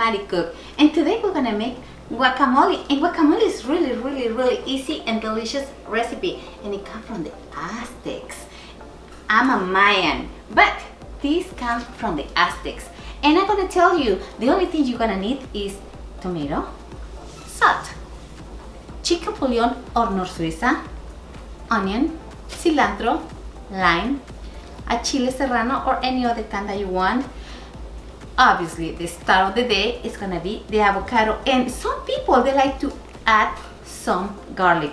CharismaticCook, and today we're gonna make guacamole. And guacamole is really easy and delicious recipe, and it comes from the Aztecs. I'm a Mayan, but this comes from the Aztecs. And I'm gonna tell you, the only thing you're gonna need is tomato, salt, chicken bouillon or nor Suiza, onion, cilantro, lime, a chile serrano or any other kind that you want. Obviously, the star of the day is gonna be the avocado, and some people they like to add some garlic.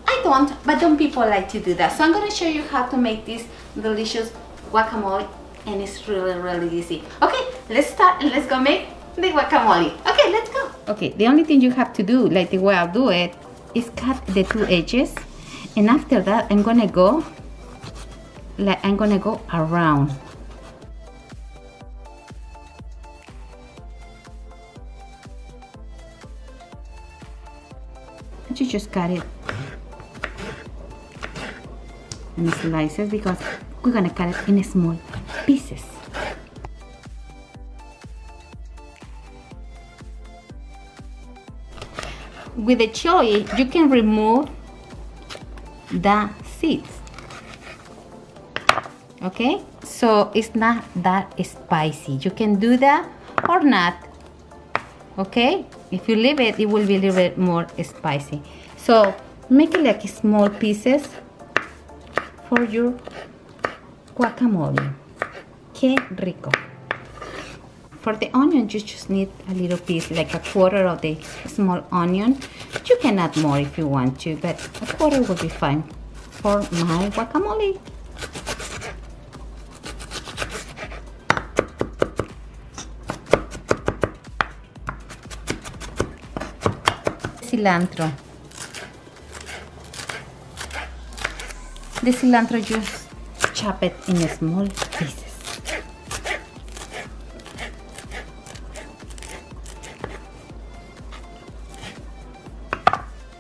I don't, but some people like to do that. So I'm gonna show you how to make this delicious guacamole, and it's really easy. Okay, let's start and let's go make the guacamole. Okay, let's go. Okay, the only thing you have to do, like the way I'll do it, is cut the two edges, and after that I'm gonna go around. You just cut it in slices because we're gonna cut it in small pieces. With the chili, you can remove the seeds. Okay, so it's not that spicy. You can do that or not. Okay, if you leave it, it will be a little bit more spicy. So make it like small pieces for your guacamole. Que rico. For the onion, you just need a little piece, like a quarter of the small onion. You can add more if you want to, but a quarter will be fine for my guacamole. Cilantro. The cilantro, just chop it in small pieces.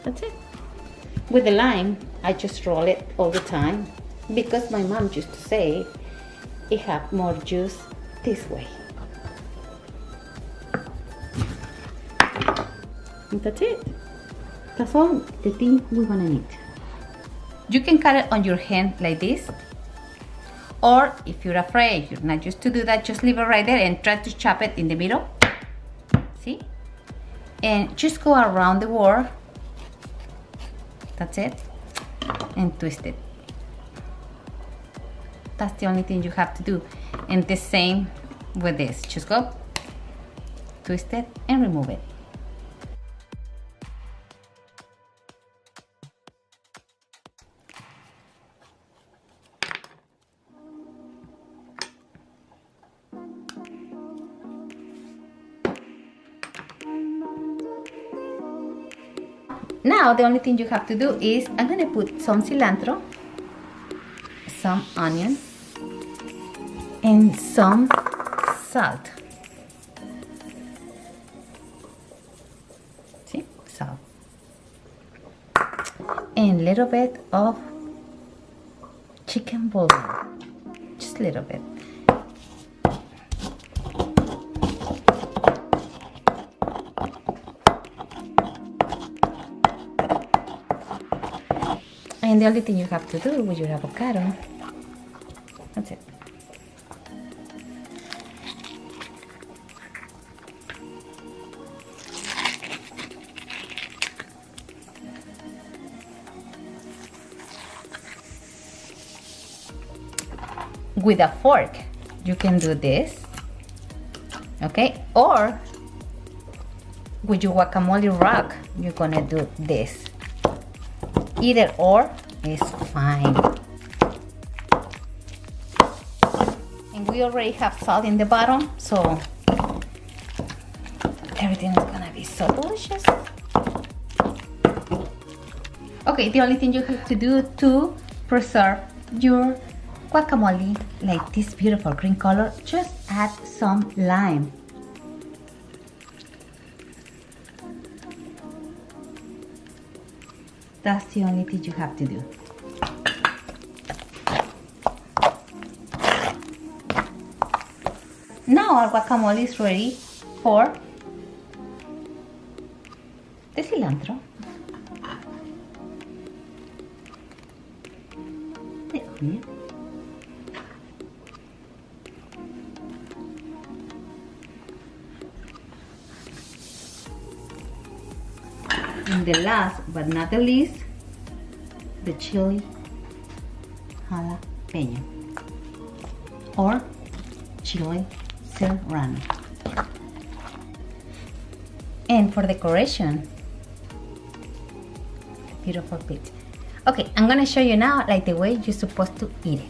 That's it. With the lime, I just roll it all the time because my mom used to say it have more juice this way. And that's it. That's all the thing we're gonna need. You can cut it on your hand like this, or if you're afraid, you're not used to do that, just leave it right there and try to chop it in the middle. See? And just go around the wall. That's it. And twist it. That's the only thing you have to do. And the same with this. Just go, twist it, and remove it. Now the only thing you have to do is I'm going to put some cilantro, some onion, and some salt. See? Salt. And a little bit of chicken bouillon. Just a little bit. And the only thing you have to do with your avocado, that's it. With a fork, you can do this, okay? Or with your guacamole rack, you're gonna do this. Either or is fine. And we already have salt in the bottom, so everything is gonna be so delicious. Okay, the only thing you have to do to preserve your guacamole like this beautiful green color, just add some lime. That's the only thing you have to do. Now our guacamole is ready for the cilantro, the onion, and the last but not the least, the chili jalapeno or chili serrano. And for decoration, beautiful pizza. Okay, I'm gonna show you now like the way you're supposed to eat it.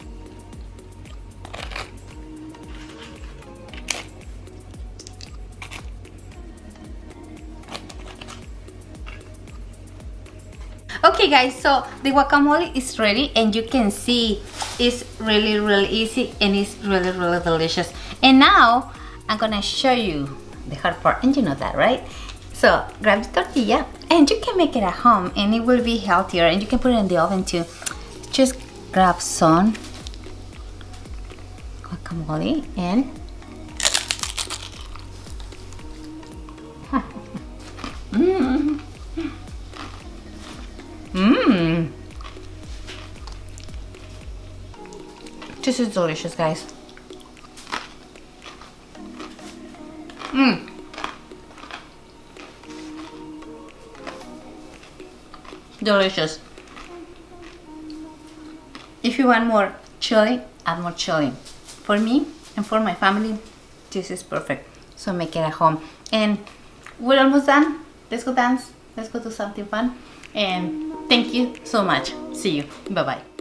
Okay guys, so the guacamole is ready and you can see it's really easy and it's really delicious. And now I'm gonna show you the hard part, and you know that, right? So grab the tortilla and you can make it at home and it will be healthier, and you can put it in the oven too. Just grab some guacamole and this is delicious, guys. Delicious. If you want more chili, add more chili. For me and for my family, this is perfect. So make it at home. And we're almost done. Let's go dance. Let's go do something fun. And thank you so much. See you. Bye bye.